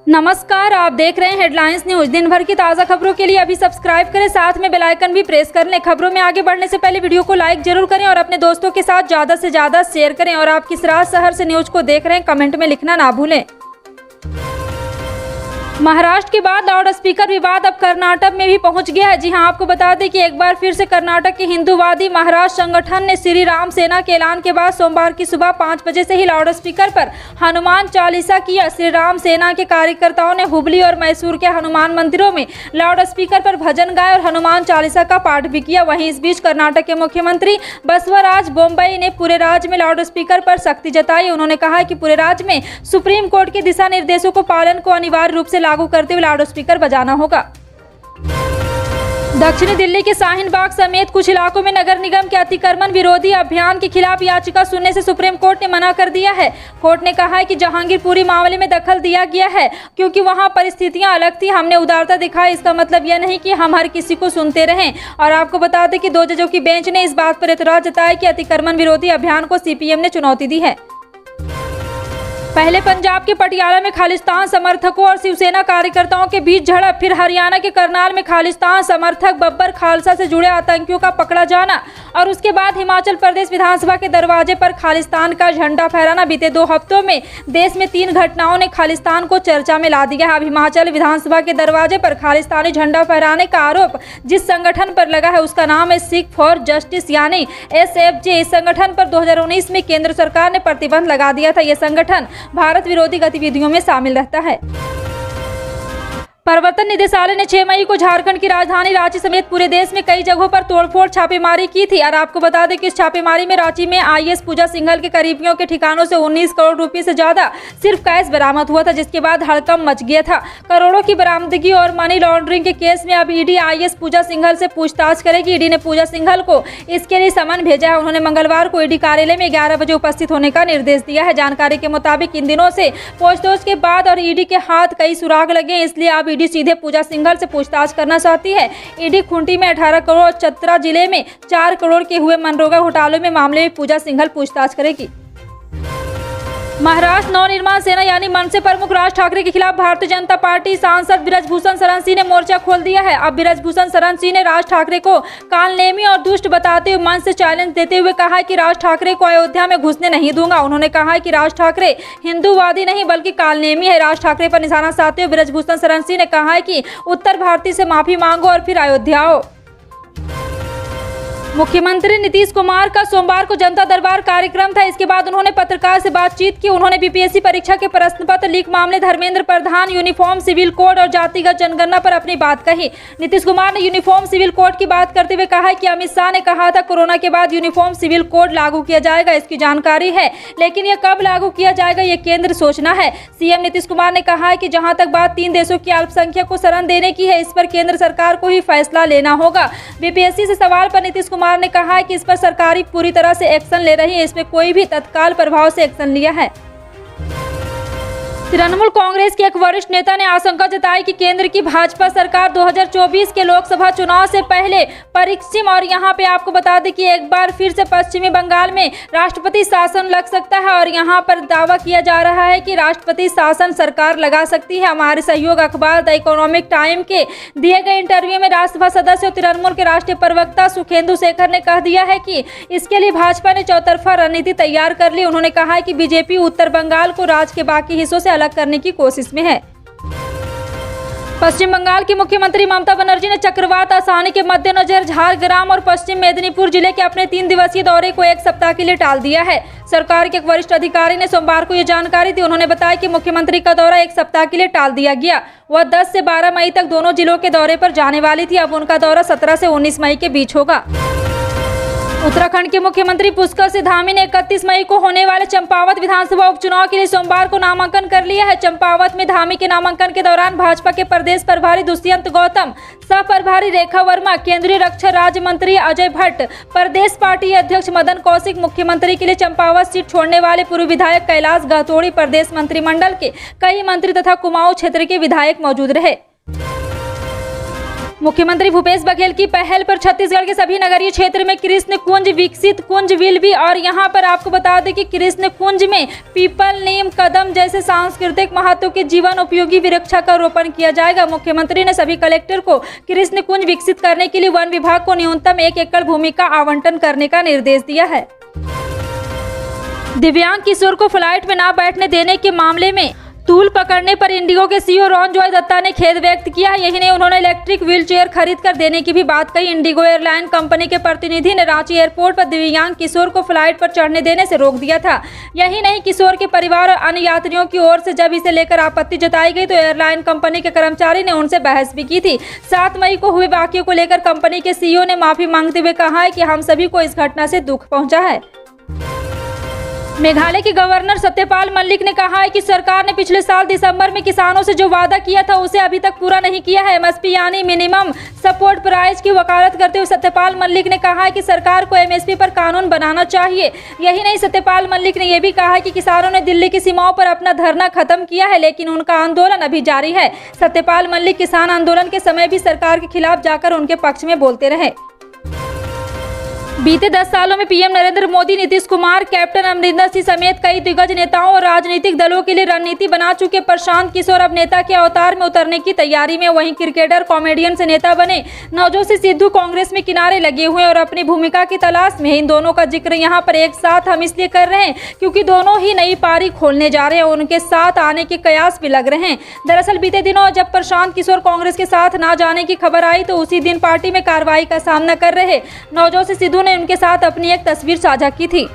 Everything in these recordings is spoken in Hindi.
नमस्कार, आप देख रहे हैं हेडलाइंस न्यूज। दिन भर की ताज़ा खबरों के लिए अभी सब्सक्राइब करें, साथ में बेल आइकन भी प्रेस कर लें। खबरों में आगे बढ़ने से पहले वीडियो को लाइक जरूर करें और अपने दोस्तों के साथ ज़्यादा से ज़्यादा शेयर करें। और आप किस राज्य शहर से न्यूज को देख रहे हैं, कमेंट में लिखना ना भूलें। महाराष्ट्र के बाद लाउड स्पीकर विवाद अब कर्नाटक में भी पहुंच गया है। जी हां, आपको बता दें कि एक बार फिर से कर्नाटक के हिंदूवादी महाराष्ट्र संगठन ने श्री राम सेना के ऐलान के बाद सोमवार की सुबह 5 बजे से ही लाउड स्पीकर पर हनुमान चालीसा किया। श्री राम सेना के कार्यकर्ताओं ने हुबली और मैसूर के हनुमान मंदिरों में लाउड स्पीकर पर भजन गाए और हनुमान चालीसा का पाठ भी किया। वहीं इस बीच कर्नाटक के मुख्यमंत्री बसवराज बोम्मई ने पूरे राज्य में लाउड स्पीकर पर सख्ती जताई। उन्होंने कहा कि पूरे राज्य में सुप्रीम कोर्ट के दिशा निर्देशों को पालन को अनिवार्य रूप से लागू करते हुए लाउड स्पीकर बजाना होगा। दक्षिणी दिल्ली के शाहीन बाग समेत कुछ इलाकों में नगर निगम के अतिक्रमण विरोधी अभियान के खिलाफ याचिका सुनने से सुप्रीम कोर्ट ने मना कर दिया है। कोर्ट ने कहा है कि जहांगीरपुरी मामले में दखल दिया गया है क्योंकि वहां परिस्थितियां अलग थी। हमने उदारता दिखाई, इसका मतलब यह नहीं कि हम हर किसी को सुनते रहें। और आपको बता दें कि 2 जजों की बेंच ने इस बात पर एतराज जताया कि अतिक्रमण विरोधी अभियान को सीपीएम ने चुनौती दी है। पहले पंजाब के पटियाला में खालिस्तान समर्थकों और शिवसेना कार्यकर्ताओं के बीच झड़प, फिर हरियाणा के करनाल में खालिस्तान समर्थक बब्बर खालसा से जुड़े आतंकियों का पकड़ा जाना और उसके बाद हिमाचल प्रदेश विधानसभा के दरवाजे पर खालिस्तान का झंडा फहराना। बीते 2 हफ्तों में देश में 3 घटनाओं ने खालिस्तान को चर्चा में ला दिया है। अब हिमाचल विधानसभा के दरवाजे पर खालिस्तानी झंडा फहराने का आरोप जिस संगठन पर लगा है उसका नाम है सिख फॉर जस्टिस यानी SFJ। इस संगठन पर 2019 में केंद्र सरकार ने प्रतिबंध लगा दिया था। यह संगठन भारत विरोधी गतिविधियों में शामिल रहता है। प्रवर्तन निदेशालय ने 6 मई को झारखंड की राजधानी रांची समेत पूरे देश में कई जगहों पर तोड़फोड़ छापेमारी की थी। और आपको बता दें कि इस छापेमारी में रांची में IAS पूजा सिंघल के करीबियों के ठिकानों से 19 करोड़ रुपए से ज्यादा सिर्फ कैश बरामद हुआ था, जिसके बाद हड़कंप मच गया था। करोड़ों की बरामदगी और मनी लॉन्ड्रिंग के केस में अब ईडी IAS पूजा सिंघल से पूछताछ करेगी। ईडी ने पूजा सिंघल को इसके लिए समन भेजा है। उन्होंने मंगलवार को ईडी कार्यालय में 11 बजे उपस्थित होने का निर्देश दिया है। जानकारी के मुताबिक इन दिनों से पूछताछ के बाद और ईडी के हाथ कई सुराग लगे, इसलिए अब ईडी सीधे पूजा सिंघल से पूछताछ करना चाहती है। ईडी खूंटी में 18 करोड़, चतरा जिले में 4 करोड़ के हुए मनरेगा घोटाले में मामले में पूजा सिंघल पूछताछ करेगी। महाराष्ट्र नवनिर्माण सेना यानी मनसे प्रमुख राज ठाकरे के खिलाफ भारतीय जनता पार्टी सांसद बृजभूषण शरण सिंह ने मोर्चा खोल दिया है। अब बृजभूषण शरण सिंह ने राज ठाकरे को कालनेमी और दुष्ट बताते हुए मंच से चैलेंज देते हुए कहा है कि राज ठाकरे को अयोध्या में घुसने नहीं दूंगा। उन्होंने कहा है कि राज ठाकरे हिंदूवादी नहीं बल्कि कालनेमी है। राज ठाकरे पर निशाना साधते हुए बृजभूषण शरण सिंह ने कहा है कि उत्तर भारतीय से माफी मांगो और फिर अयोध्या आओ। मुख्यमंत्री नीतीश कुमार का सोमवार को जनता दरबार कार्यक्रम था। इसके बाद उन्होंने पत्रकार से बातचीत की। उन्होंने बीपीएससी परीक्षा के प्रश्न पत्र लीक मामले, Dharmendra Pradhan, uniform civil code और जातिगत जनगणना पर अपनी बात कही। नीतीश कुमार ने यूनिफॉर्म सिविल कोड की बात करते हुए कहा कि अमित शाह ने कहा था कोरोना के बाद यूनिफॉर्म सिविल कोड लागू किया जाएगा, इसकी जानकारी है, लेकिन यह कब लागू किया जाएगा ये केंद्र सोचना है। सीएम नीतीश कुमार ने कहा है कि जहां तक बात 3 देशों की अल्पसंख्यक को शरण देने की है, इस पर केंद्र सरकार को ही फैसला लेना होगा। बीपीएससी से सवाल पर नीतीश कुमार ने कहा है कि इस पर सरकार पूरी तरह से एक्शन ले रही है, इसमें कोई भी तत्काल प्रभाव से एक्शन लिया है। तृणमूल कांग्रेस के एक वरिष्ठ नेता ने आशंका जताई कि केंद्र की भाजपा सरकार 2024 के लोकसभा चुनाव से पहले पश्चिम और यहां पे आपको बता दें कि एक बार फिर से पश्चिमी बंगाल में राष्ट्रपति शासन लग सकता है। और यहां पर दावा किया जा रहा है कि राष्ट्रपति शासन सरकार लगा सकती है। हमारे सहयोग अखबार द इकोनॉमिक टाइम के दिए गए इंटरव्यू में राज्यसभा सदस्य और तृणमूल के राष्ट्रीय प्रवक्ता सुखेंदु शेखर ने कह दिया है कि इसके लिए भाजपा ने चौतरफा रणनीति तैयार कर ली। उन्होंने कहा है कि बीजेपी उत्तर बंगाल को राज्य के बाकी हिस्सों से अलग करने की कोशिश में है। पश्चिम बंगाल की मुख्यमंत्री ममता बनर्जी ने चक्रवात आसानी के मद्देनजर झारग्राम और पश्चिम मेदिनीपुर जिले के अपने 3 दिवसीय दौरे को 1 सप्ताह के लिए टाल दिया है। सरकार के एक वरिष्ठ अधिकारी ने सोमवार को यह जानकारी दी। उन्होंने बताया कि मुख्यमंत्री का दौरा 1 सप्ताह के लिए टाल दिया गया। वह 10 से 12 मई तक दोनों जिलों के दौरे पर जाने वाली थी। अब उनका दौरा 17 से 19 मई के बीच होगा। उत्तराखंड के मुख्यमंत्री पुष्कर सिंह धामी ने 31 मई को होने वाले चंपावत विधानसभा उपचुनाव के लिए सोमवार को नामांकन कर लिया है। चंपावत में धामी के नामांकन के दौरान भाजपा के प्रदेश प्रभारी दुष्यंत गौतम, सह प्रभारी रेखा वर्मा, केंद्रीय रक्षा राज्य मंत्री अजय भट्ट, प्रदेश पार्टी अध्यक्ष मदन कौशिक, मुख्यमंत्री के लिए चंपावत सीट छोड़ने वाले पूर्व विधायक कैलाश गहतोड़ी, प्रदेश मंत्रिमंडल के कई मंत्री तथा कुमाऊं क्षेत्र के विधायक मौजूद रहे। मुख्यमंत्री भूपेश बघेल की पहल पर छत्तीसगढ़ के सभी नगरीय क्षेत्र में कृष्ण कुंज विकसित कुंज विल भी, और यहां पर आपको बता दें कि कृष्ण कुंज में पीपल, नीम, कदम जैसे सांस्कृतिक महत्व के जीवन उपयोगी वृक्षा का रोपण किया जाएगा। मुख्यमंत्री ने सभी कलेक्टर को कृष्ण कुंज विकसित करने के लिए वन विभाग को न्यूनतम 1 एकड़ भूमि का आवंटन करने का निर्देश दिया है। दिव्यांग किशोर को फ्लाइट में न बैठने देने के मामले में तूल पकड़ने पर इंडिगो के सीईओ रॉनजॉय दत्ता ने खेद व्यक्त किया है। यही नहीं, उन्होंने इलेक्ट्रिक व्हील चेयर खरीद कर देने की भी बात कही। इंडिगो एयरलाइन कंपनी के प्रतिनिधि ने रांची एयरपोर्ट पर दिव्यांग किशोर को फ्लाइट पर चढ़ने देने से रोक दिया था। यही नहीं, किशोर के परिवार और अन्य यात्रियों की ओर से जब इसे लेकर आपत्ति जताई गई तो एयरलाइन कंपनी के कर्मचारी ने उनसे बहस भी की थी। 7 मई को हुए वाकये को लेकर कंपनी के सीईओ ने माफी मांगते हुए कहा है कि हम सभी को इस घटना से दुख पहुंचा है। मेघालय के गवर्नर सत्यपाल मलिक ने कहा है कि सरकार ने पिछले साल दिसंबर में किसानों से जो वादा किया था उसे अभी तक पूरा नहीं किया है। एमएसपी यानी मिनिमम सपोर्ट प्राइस की वकालत करते हुए सत्यपाल मलिक ने कहा है कि सरकार को एमएसपी पर कानून बनाना चाहिए। यही नहीं, सत्यपाल मलिक ने यह भी कहा है कि किसानों ने दिल्ली की सीमाओं पर अपना धरना खत्म किया है, लेकिन उनका आंदोलन अभी जारी है। सत्यपाल मलिक किसान आंदोलन के समय भी सरकार के खिलाफ जाकर उनके पक्ष में बोलते रहे। बीते 10 सालों में पीएम नरेंद्र मोदी, नीतीश कुमार, कैप्टन अमरिंदर सिंह समेत कई दिग्गज नेताओं और राजनीतिक दलों के लिए रणनीति बना चुके प्रशांत किशोर अब नेता के अवतार में उतरने की तैयारी में। वहीं क्रिकेटर, कॉमेडियन से नेता बने नवजोत सिद्धू कांग्रेस में किनारे लगे हुए और अपनी भूमिका की तलाश में। इन दोनों का जिक्र यहाँ पर एक साथ हम इसलिए कर रहे हैं क्योंकि दोनों ही नई पारी खोलने जा रहे हैं, उनके साथ आने के कयास भी लग रहे हैं। दरअसल बीते दिनों जब प्रशांत किशोर कांग्रेस के साथ ना जाने की खबर आई तो उसी दिन पार्टी में कार्रवाई का सामना कर रहे नवजोत सिद्धू ने उनके साथ अपनी एक तस्वीर साझा की थी।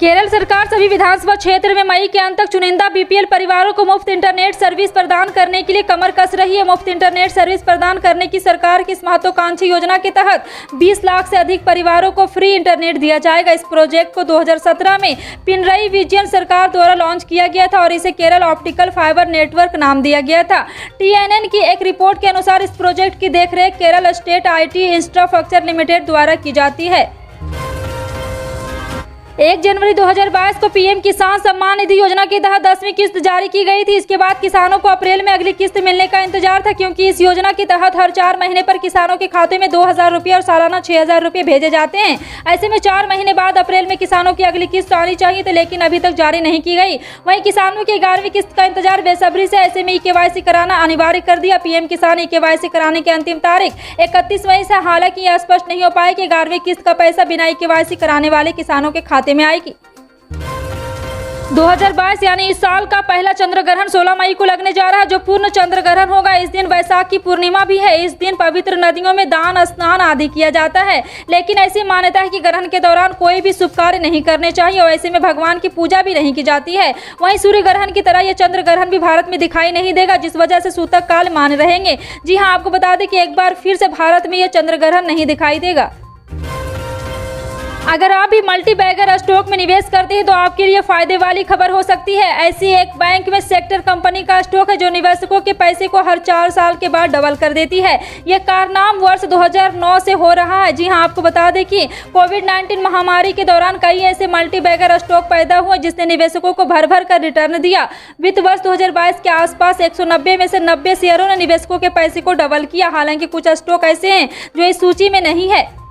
केरल सरकार सभी विधानसभा क्षेत्र में मई के अंत तक चुनिंदा बीपीएल परिवारों को मुफ्त इंटरनेट सर्विस प्रदान करने के लिए कमर कस रही है। मुफ्त इंटरनेट सर्विस प्रदान करने की सरकार की इस महत्वाकांक्षी योजना के तहत 20 लाख से अधिक परिवारों को फ्री इंटरनेट दिया जाएगा। इस प्रोजेक्ट को 2017 में पिनरई विजयन सरकार द्वारा लॉन्च किया गया था और इसे केरल ऑप्टिकल फाइबर नेटवर्क नाम दिया गया था। TNN की एक रिपोर्ट के अनुसार इस प्रोजेक्ट की देखरेख Kerala state IT infrastructure limited द्वारा की जाती है। 1 जनवरी 2022 को पीएम किसान सम्मान निधि योजना के तहत 10वीं किस्त जारी की गई थी। इसके बाद किसानों को अप्रैल में अगली किस्त मिलने का इंतजार था, क्योंकि इस योजना के तहत हर 4 महीने पर किसानों के खाते में 2000 रुपये और सालाना 6000 रुपये भेजे जाते हैं। ऐसे में 4 महीने बाद अप्रैल में किसानों की अगली किस्त आनी चाहिए थी, लेकिन अभी तक जारी नहीं की गई। वहीं किसानों की 11वीं किस्त का इंतजार बेसब्री से, ऐसे में KYC कराना अनिवार्य कर दिया। पीएम किसान KYC कराने की अंतिम तारीख 31 मई से, हालांकि यह स्पष्ट नहीं हो पाया कि 11वीं किस्त का पैसा बिना KYC कराने वाले किसानों के खाते में आएगी। 2022 यानी इस साल का पहला चंद्र ग्रहण 16 मई को लगने जा रहा है, जो पूर्ण चंद्र ग्रहण होगा। इस दिन वैशाख की पूर्णिमा भी है। इस दिन पवित्र नदियों में दान, स्नान आदि किया जाता है, लेकिन ऐसी मान्यता है कि ग्रहण के दौरान कोई भी शुभ कार्य नहीं करने चाहिए और ऐसे में भगवान की पूजा भी नहीं की जाती है। वहीं सूर्य ग्रहण की तरह यह चंद्र ग्रहण भी भारत में दिखाई नहीं देगा, जिस वजह से सूतक काल मान रहेंगे। जी हाँ, आपको बता दें कि एक बार फिर से भारत में यह चंद्र ग्रहण नहीं दिखाई देगा। अगर आप भी मल्टी बैगर स्टॉक में निवेश करते हैं तो आपके लिए फायदे वाली खबर हो सकती है। ऐसी एक बैंक में सेक्टर कंपनी का स्टॉक है जो निवेशकों के पैसे को हर 4 साल के बाद डबल कर देती है। यह कारनामा वर्ष 2009 से हो रहा है। जी हां, आपको बता दें कि कोविड-19 महामारी के दौरान कई ऐसे मल्टी बैगर स्टॉक पैदा हुए जिसने निवेशकों को भर भर कर रिटर्न दिया। वित्त वर्ष 2022 के आसपास 190 में से 90 शेयरों ने निवेशकों के पैसे को डबल किया। हालांकि कुछ स्टॉक ऐसे हैं जो इस सूची में नहीं है।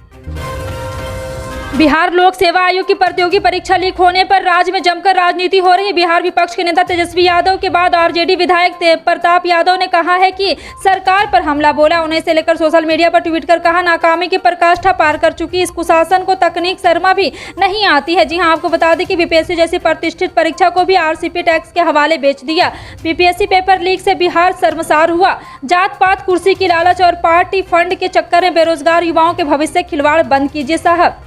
बिहार लोक सेवा आयोग की प्रतियोगी परीक्षा लीक होने पर राज्य में जमकर राजनीति हो रही। बिहार विपक्ष के नेता तेजस्वी यादव के बाद आरजेडी विधायक प्रताप यादव ने कहा है कि सरकार पर हमला बोला। उन्हें से लेकर सोशल मीडिया पर ट्वीट कर कहा, नाकामी की पराकाष्ठा पार कर चुकी इस कुशासन को तकनीक शर्मा भी नहीं आती है। जी हाँ, आपको बता दें कि बीपीएससी जैसी प्रतिष्ठित परीक्षा को भी आरसीपी टैक्स के हवाले बेच दिया। बीपीएससी पेपर लीक से बिहार शर्मसार हुआ। जात पात, कुर्सी की लालच और पार्टी फंड के चक्कर में बेरोजगार युवाओं के भविष्य खिलवाड़ बंद कीजिए साहब।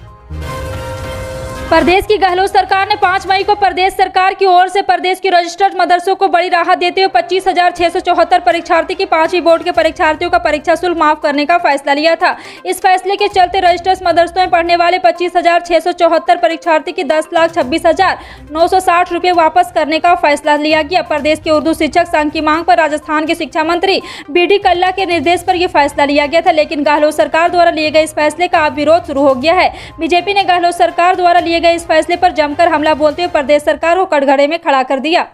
प्रदेश की गहलोत सरकार ने 5 मई को प्रदेश सरकार की ओर से प्रदेश की रजिस्टर्ड मदरसों को बड़ी राहत देते हुए 25,674 परीक्षार्थी की 5वीं बोर्ड के परीक्षार्थियों का परीक्षा शुल्क माफ करने का फैसला लिया था। इस फैसले के चलते रजिस्टर्ड मदरसों में पढ़ने वाले 25,674 परीक्षार्थी की 10,26,960 रुपये वापस करने का फैसला लिया गया। प्रदेश के उर्दू शिक्षक संघ की मांग पर राजस्थान के शिक्षा मंत्री BD कल्ला के निर्देश पर यह फैसला लिया गया था, लेकिन गहलोत सरकार द्वारा लिए गए इस फैसले का अब विरोध शुरू हो गया है। बीजेपी ने गहलोत सरकार द्वारा लिए गए इस फैसले पर जमकर हमला बोलते हुए प्रदेश सरकार को कटघरे में खड़ा कर दिया।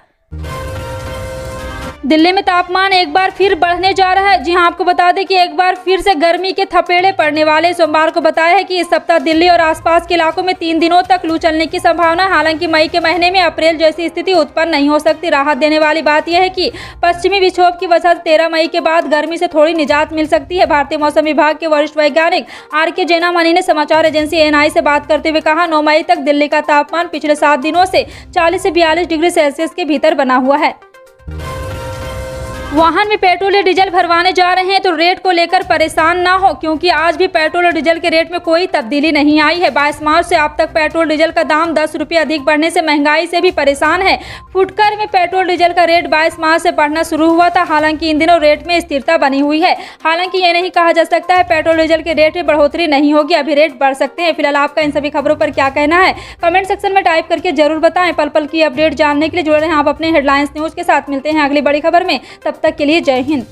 दिल्ली में तापमान एक बार फिर बढ़ने जा रहा है। जी हां, आपको बता दें कि एक बार फिर से गर्मी के थपेड़े पड़ने वाले। सोमवार को बताया है कि इस सप्ताह दिल्ली और आसपास के इलाकों में 3 दिनों तक लू चलने की संभावना। हालांकि मई के महीने में अप्रैल जैसी स्थिति उत्पन्न नहीं हो सकती। राहत देने वाली बात यह है कि पश्चिमी विक्षोभ की वजह से 13 मई के बाद गर्मी से थोड़ी निजात मिल सकती है। भारतीय मौसम विभाग के वरिष्ठ वैज्ञानिक RK जैनामणि ने समाचार एजेंसी ANI से बात करते हुए कहा, 9 मई तक दिल्ली का तापमान पिछले 7 दिनों से 40 से 42 डिग्री सेल्सियस के भीतर बना हुआ है। वाहन में पेट्रोल या डीजल भरवाने जा रहे हैं तो रेट को लेकर परेशान ना हो, क्योंकि आज भी पेट्रोल और डीजल के रेट में कोई तब्दीली नहीं आई है। 22 मार्च से अब तक पेट्रोल डीजल का दाम 10 रुपये अधिक बढ़ने से महंगाई से भी परेशान है। फुटकर में पेट्रोल डीजल का रेट 22 मार्च से बढ़ना शुरू हुआ था। हालांकि इन दिनों रेट में स्थिरता बनी हुई है। हालांकि ये नहीं कहा जा सकता है पेट्रोल डीजल के रेट में बढ़ोतरी नहीं होगी, अभी रेट बढ़ सकते हैं। फिलहाल आपका इन सभी खबरों पर क्या कहना है, कमेंट सेक्शन में टाइप करके जरूर बताएं। पल पल की अपडेट जानने के लिए जुड़े रहें आप अपने हेडलाइंस न्यूज के साथ। मिलते हैं अगली बड़ी खबर में, तब तक के लिए जय हिंद।